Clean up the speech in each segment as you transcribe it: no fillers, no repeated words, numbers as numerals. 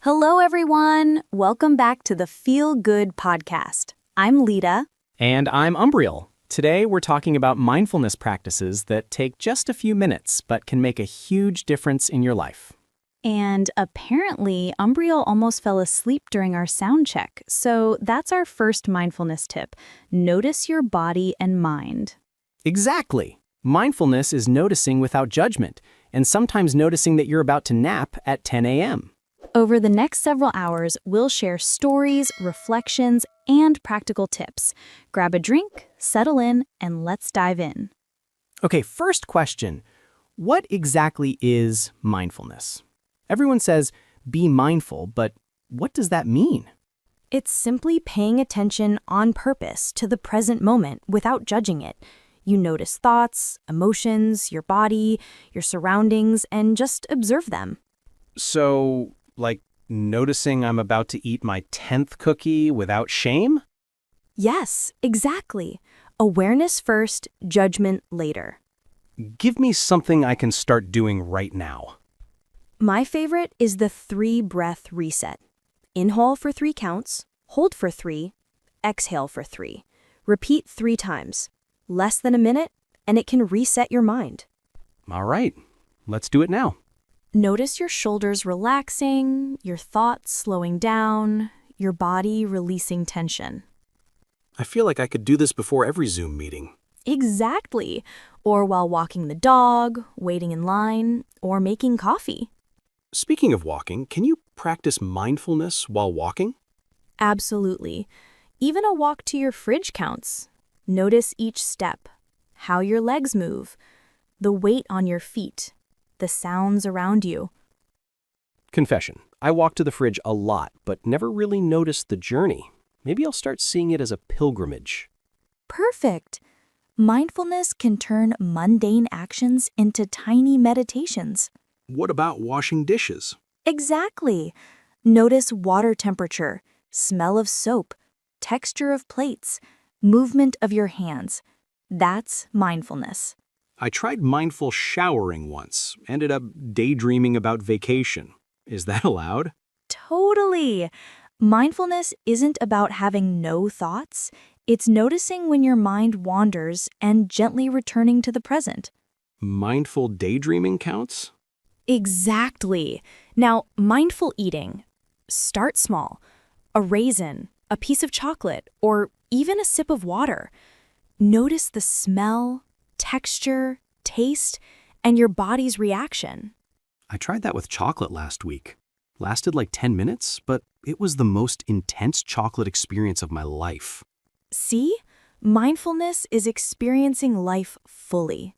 Hello, everyone. Welcome back to the Feel Good podcast. I'm Leda. And I'm Umbriel. Today, we're talking about mindfulness practices that take just a few minutes but can make a huge difference in your life. And apparently, Umbriel almost fell asleep during our sound check. So that's our first mindfulness tip. Notice your body and mind. Exactly. Mindfulness is noticing without judgment, and sometimes noticing that you're about to nap at 10 a.m. Over the next several hours, we'll share stories, reflections, and practical tips. Grab a drink, settle in, and let's dive in. Okay, first question. What exactly is mindfulness? Everyone says, be mindful, but what does that mean? It's simply paying attention on purpose to the present moment without judging it. You notice thoughts, emotions, your body, your surroundings, and just observe them. So, like noticing I'm about to eat my 10th cookie without shame? Yes, exactly. Awareness first, judgment later. Give me something I can start doing right now. My favorite is the 3-breath reset. Inhale for 3 counts, hold for 3, exhale for 3. Repeat 3 times. Less than a minute, and it can reset your mind. All right, let's do it now. Notice your shoulders relaxing, your thoughts slowing down, your body releasing tension. I feel like I could do this before every Zoom meeting. Exactly. Or while walking the dog, waiting in line, or making coffee. Speaking of walking, can you practice mindfulness while walking? Absolutely. Even a walk to your fridge counts. Notice each step, how your legs move, the weight on your feet, the sounds around you. Confession. I walk to the fridge a lot, but never really noticed the journey. Maybe I'll start seeing it as a pilgrimage. Perfect. Mindfulness can turn mundane actions into tiny meditations. What about washing dishes? Exactly. Notice water temperature, smell of soap, texture of plates, movement of your hands. That's mindfulness. I tried mindful showering once, ended up daydreaming about vacation. Is that allowed? Totally. Mindfulness isn't about having no thoughts. It's noticing when your mind wanders and gently returning to the present. Mindful daydreaming counts? Exactly. Now, mindful eating. Start small. A raisin, a piece of chocolate, or even a sip of water. Notice the smell, texture, taste, and your body's reaction. I tried that with chocolate last week. Lasted like 10 minutes, but it was the most intense chocolate experience of my life. See? Mindfulness is experiencing life fully.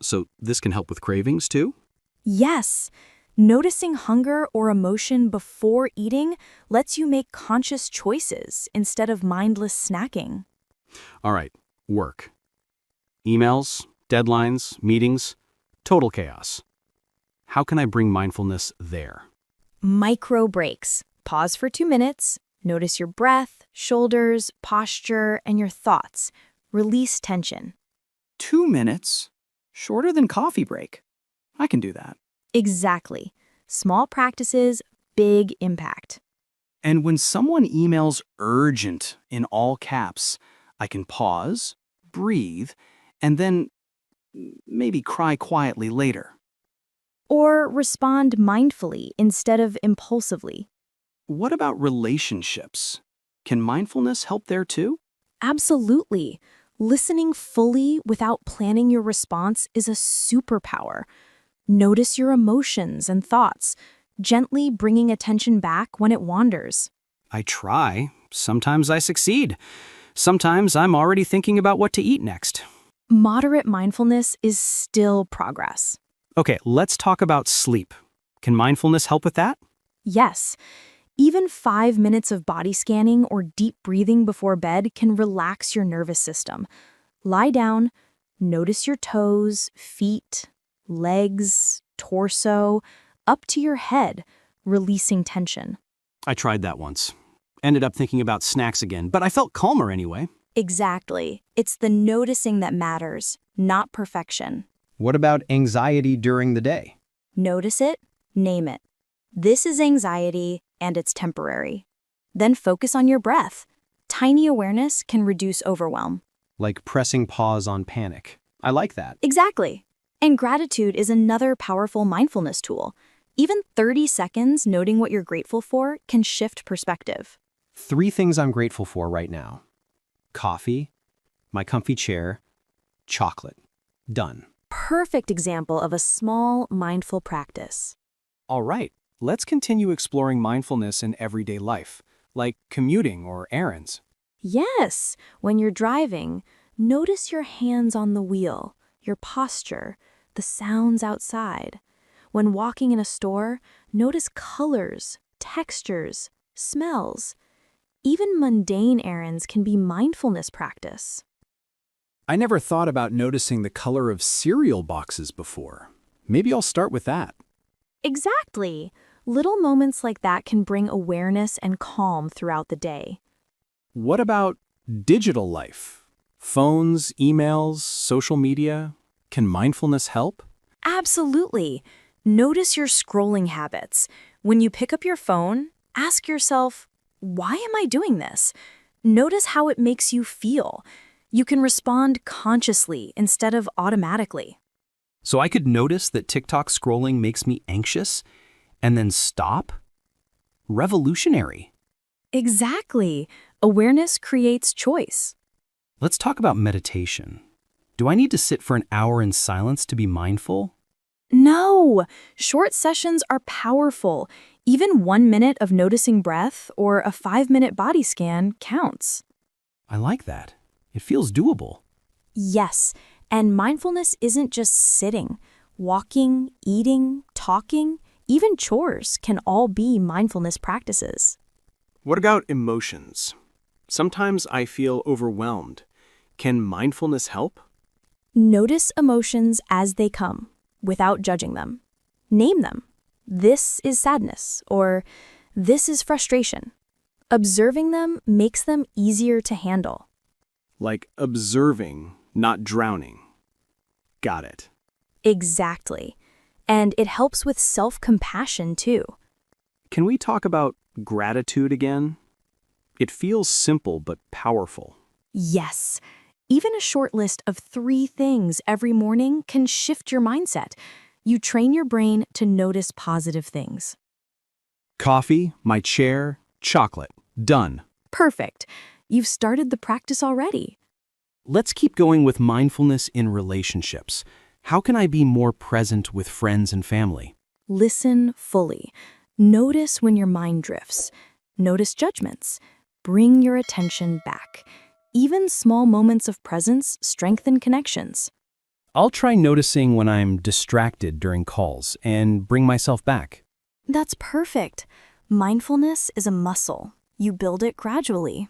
So this can help with cravings too? Yes. Noticing hunger or emotion before eating lets you make conscious choices instead of mindless snacking. All right, work. Emails, deadlines, meetings, total chaos. How can I bring mindfulness there? Micro breaks. Pause for 2 minutes. Notice your breath, shoulders, posture, and your thoughts. Release tension. 2 minutes? Shorter than coffee break. I can do that. Exactly. Small practices, big impact. And when someone emails urgent in all caps, I can pause, breathe, and then maybe cry quietly later. Or respond mindfully instead of impulsively. What about relationships? Can mindfulness help there too? Absolutely. Listening fully without planning your response is a superpower. Notice your emotions and thoughts, gently bringing attention back when it wanders. I try. Sometimes I succeed. Sometimes I'm already thinking about what to eat next. Moderate mindfulness is still progress. Okay, let's talk about sleep. Can mindfulness help with that? Yes, even 5 minutes of body scanning or deep breathing before bed can relax your nervous system. Lie down, notice your toes, feet, legs, torso, up to your head, releasing tension. I tried that once. Ended up thinking about snacks again, but I felt calmer anyway. Exactly. It's the noticing that matters, not perfection. What about anxiety during the day? Notice it, name it. This is anxiety, and it's temporary. Then focus on your breath. Tiny awareness can reduce overwhelm. Like pressing pause on panic. I like that. Exactly. And gratitude is another powerful mindfulness tool. Even 30 seconds noting what you're grateful for can shift perspective. 3 things I'm grateful for right now. Coffee, my comfy chair, chocolate. Done. Perfect example of a small, mindful practice. All right, let's continue exploring mindfulness in everyday life, like commuting or errands. Yes, when you're driving, notice your hands on the wheel, your posture, the sounds outside. When walking in a store, notice colors, textures, smells. Even mundane errands can be mindfulness practice. I never thought about noticing the color of cereal boxes before. Maybe I'll start with that. Exactly. Little moments like that can bring awareness and calm throughout the day. What about digital life? Phones, emails, social media? Can mindfulness help? Absolutely. Notice your scrolling habits. When you pick up your phone, ask yourself, why am I doing this? Notice how it makes you feel. You can respond consciously instead of automatically. So I could notice that TikTok scrolling makes me anxious and then stop? Revolutionary. Exactly. Awareness creates choice. Let's talk about meditation. Do I need to sit for an hour in silence to be mindful? No! Short sessions are powerful. Even 1 minute of noticing breath or a 5-minute body scan counts. I like that. It feels doable. Yes, and mindfulness isn't just sitting. Walking, eating, talking, even chores can all be mindfulness practices. What about emotions? Sometimes I feel overwhelmed. Can mindfulness help? Notice emotions as they come, without judging them. Name them. This is sadness, or this is frustration. Observing them makes them easier to handle. Like observing, not drowning. Got it. Exactly. And it helps with self-compassion too. Can we talk about gratitude again? It feels simple but powerful. Yes. Even a short list of 3 things every morning can shift your mindset. You train your brain to notice positive things. Coffee, my chair, chocolate. Done. Perfect. You've started the practice already. Let's keep going with mindfulness in relationships. How can I be more present with friends and family? Listen fully. Notice when your mind drifts. Notice judgments. Bring your attention back. Even small moments of presence strengthen connections. I'll try noticing when I'm distracted during calls and bring myself back. That's perfect. Mindfulness is a muscle. You build it gradually.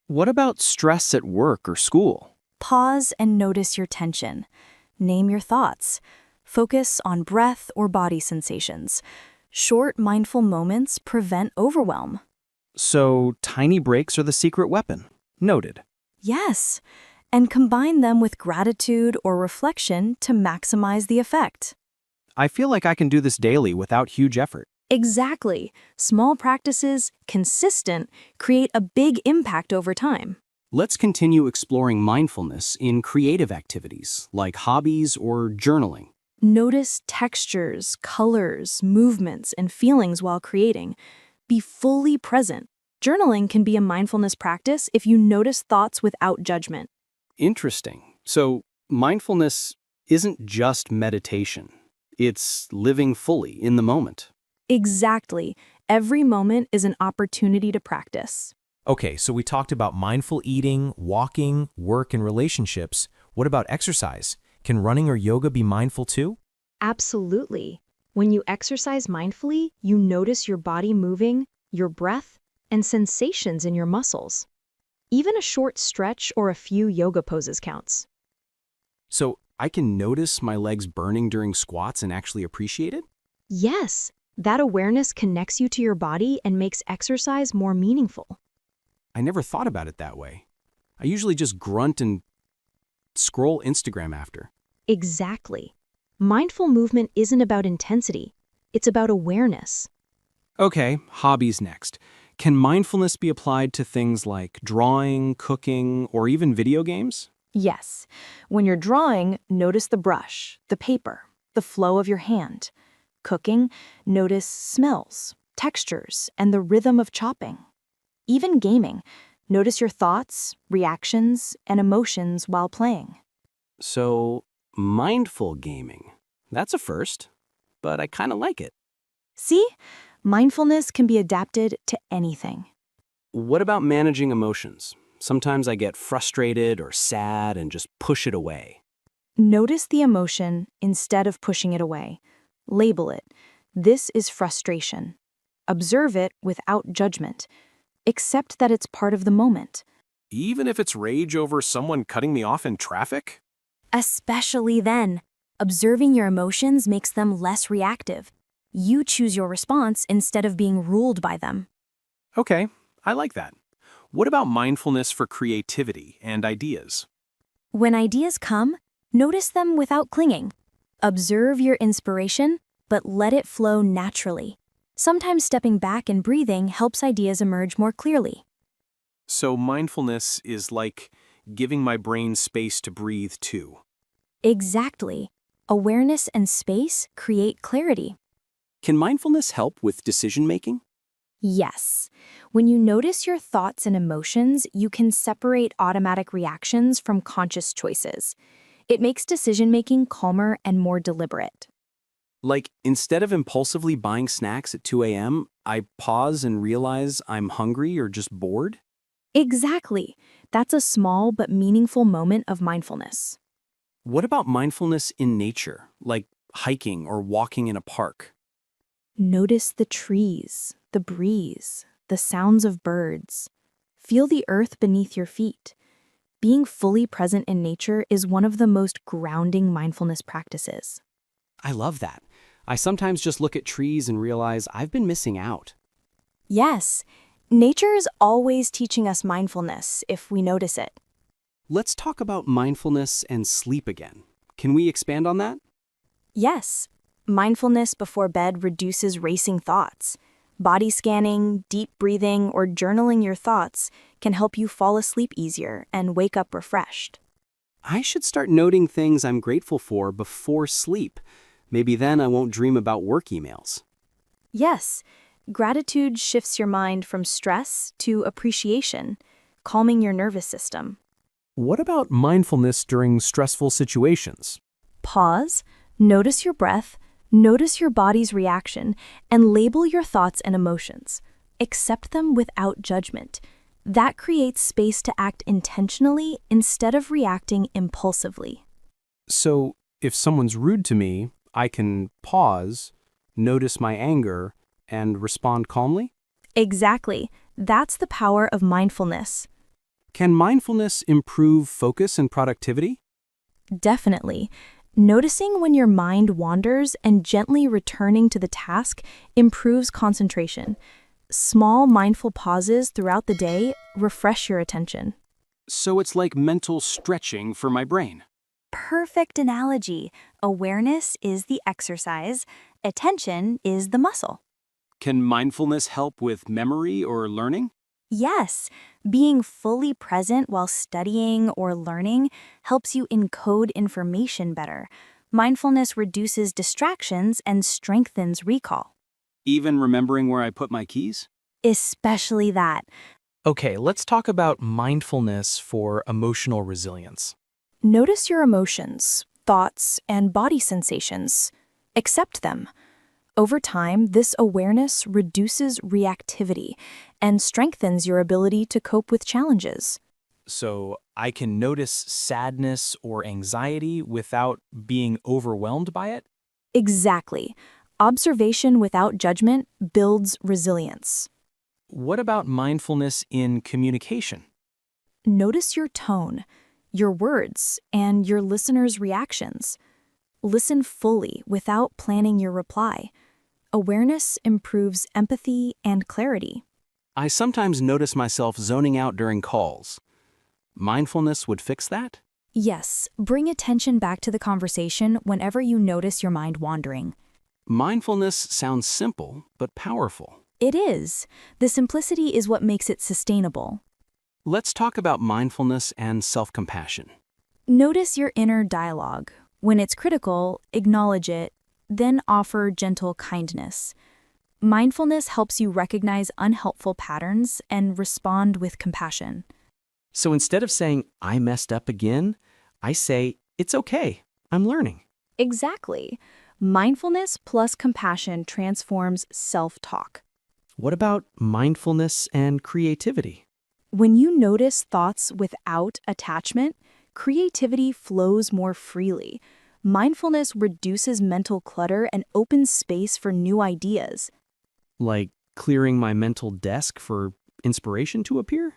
What about stress at work or school? Pause and notice your tension. Name your thoughts. Focus on breath or body sensations. Short, mindful moments prevent overwhelm. So, tiny breaks are the secret weapon. Noted. Yes, and combine them with gratitude or reflection to maximize the effect. I feel like I can do this daily without huge effort. Exactly. Small practices, consistent, create a big impact over time. Let's continue exploring mindfulness in creative activities like hobbies or journaling. Notice textures, colors, movements, and feelings while creating. Be fully present. Journaling can be a mindfulness practice if you notice thoughts without judgment. Interesting. So, mindfulness isn't just meditation. It's living fully in the moment. Exactly. Every moment is an opportunity to practice. Okay, so we talked about mindful eating, walking, work, and relationships. What about exercise? Can running or yoga be mindful too? Absolutely. When you exercise mindfully, you notice your body moving, your breath, and sensations in your muscles. Even a short stretch or a few yoga poses counts. So, I can notice my legs burning during squats and actually appreciate it? Yes, that awareness connects you to your body and makes exercise more meaningful. I never thought about it that way. I usually just grunt and scroll Instagram after. Exactly. Mindful movement isn't about intensity, it's about awareness. Okay, hobbies next. Can mindfulness be applied to things like drawing, cooking, or even video games? Yes. When you're drawing, notice the brush, the paper, the flow of your hand. Cooking, notice smells, textures, and the rhythm of chopping. Even gaming, notice your thoughts, reactions, and emotions while playing. So, mindful gaming. That's a first, but I kind of like it. See? Mindfulness can be adapted to anything. What about managing emotions? Sometimes I get frustrated or sad and just push it away. Notice the emotion instead of pushing it away. Label it. This is frustration. Observe it without judgment. Accept that it's part of the moment. Even if it's rage over someone cutting me off in traffic? Especially then, observing your emotions makes them less reactive. You choose your response instead of being ruled by them. Okay, I like that. What about mindfulness for creativity and ideas? When ideas come, notice them without clinging. Observe your inspiration, but let it flow naturally. Sometimes stepping back and breathing helps ideas emerge more clearly. So mindfulness is like giving my brain space to breathe too. Exactly. Awareness and space create clarity. Can mindfulness help with decision making? Yes. When you notice your thoughts and emotions, you can separate automatic reactions from conscious choices. It makes decision-making calmer and more deliberate. Like, instead of impulsively buying snacks at 2 a.m., I pause and realize I'm hungry or just bored? Exactly. That's a small but meaningful moment of mindfulness. What about mindfulness in nature, like hiking or walking in a park? Notice the trees, the breeze, the sounds of birds. Feel the earth beneath your feet. Being fully present in nature is one of the most grounding mindfulness practices. I love that. I sometimes just look at trees and realize I've been missing out. Yes, nature is always teaching us mindfulness if we notice it. Let's talk about mindfulness and sleep again. Can we expand on that? Yes, mindfulness before bed reduces racing thoughts. Body scanning, deep breathing, or journaling your thoughts can help you fall asleep easier and wake up refreshed. I should start noting things I'm grateful for before sleep. Maybe then I won't dream about work emails. Yes, gratitude shifts your mind from stress to appreciation, calming your nervous system. What about mindfulness during stressful situations? Pause, notice your breath, notice your body's reaction, and label your thoughts and emotions. Accept them without judgment. That creates space to act intentionally instead of reacting impulsively. So, if someone's rude to me, I can pause, notice my anger, and respond calmly? Exactly. That's the power of mindfulness. Can mindfulness improve focus and productivity? Definitely. Noticing when your mind wanders and gently returning to the task improves concentration. Small mindful pauses throughout the day refresh your attention. So it's like mental stretching for my brain. Perfect analogy. Awareness is the exercise, attention is the muscle. Can mindfulness help with memory or learning? Yes, being fully present while studying or learning helps you encode information better. Mindfulness reduces distractions and strengthens recall. Even remembering where I put my keys? Especially that. Okay, let's talk about mindfulness for emotional resilience. Notice your emotions, thoughts, and body sensations. Accept them. Over time, this awareness reduces reactivity and strengthens your ability to cope with challenges. So I can notice sadness or anxiety without being overwhelmed by it? Exactly. Observation without judgment builds resilience. What about mindfulness in communication? Notice your tone, your words, and your listener's reactions. Listen fully without planning your reply. Awareness improves empathy and clarity. I sometimes notice myself zoning out during calls. Mindfulness would fix that? Yes, bring attention back to the conversation whenever you notice your mind wandering. Mindfulness sounds simple, but powerful. It is. The simplicity is what makes it sustainable. Let's talk about mindfulness and self-compassion. Notice your inner dialogue. When it's critical, acknowledge it, then offer gentle kindness. Mindfulness helps you recognize unhelpful patterns and respond with compassion. So instead of saying, I messed up again, I say, it's okay, I'm learning. Exactly. Mindfulness plus compassion transforms self-talk. What about mindfulness and creativity? When you notice thoughts without attachment, creativity flows more freely. Mindfulness reduces mental clutter and opens space for new ideas. Like clearing my mental desk for inspiration to appear?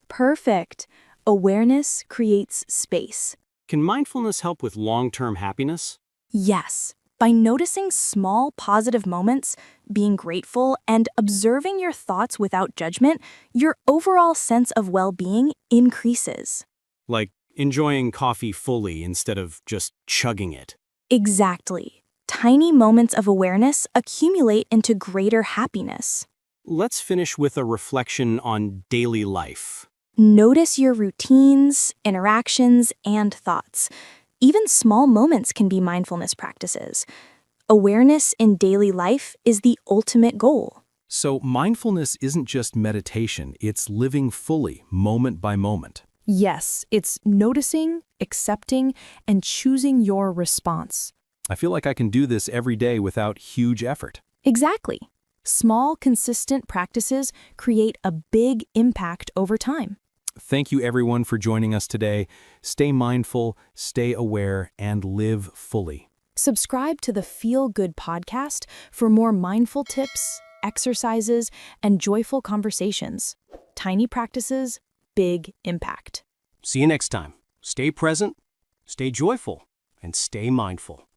Perfect. Awareness creates space. Can mindfulness help with long-term happiness? Yes. By noticing small positive moments, being grateful, and observing your thoughts without judgment, your overall sense of well-being increases. Like enjoying coffee fully instead of just chugging it. Exactly. Tiny moments of awareness accumulate into greater happiness. Let's finish with a reflection on daily life. Notice your routines, interactions, and thoughts. Even small moments can be mindfulness practices. Awareness in daily life is the ultimate goal. So mindfulness isn't just meditation, it's living fully, moment by moment. Yes, it's noticing, accepting, and choosing your response. I feel like I can do this every day without huge effort. Exactly. Small, consistent practices create a big impact over time. Thank you everyone for joining us today. Stay mindful, stay aware, and live fully. Subscribe to the Feel Good podcast for more mindful tips, exercises, and joyful conversations. Tiny practices, big impact. See you next time. Stay present, stay joyful, and stay mindful.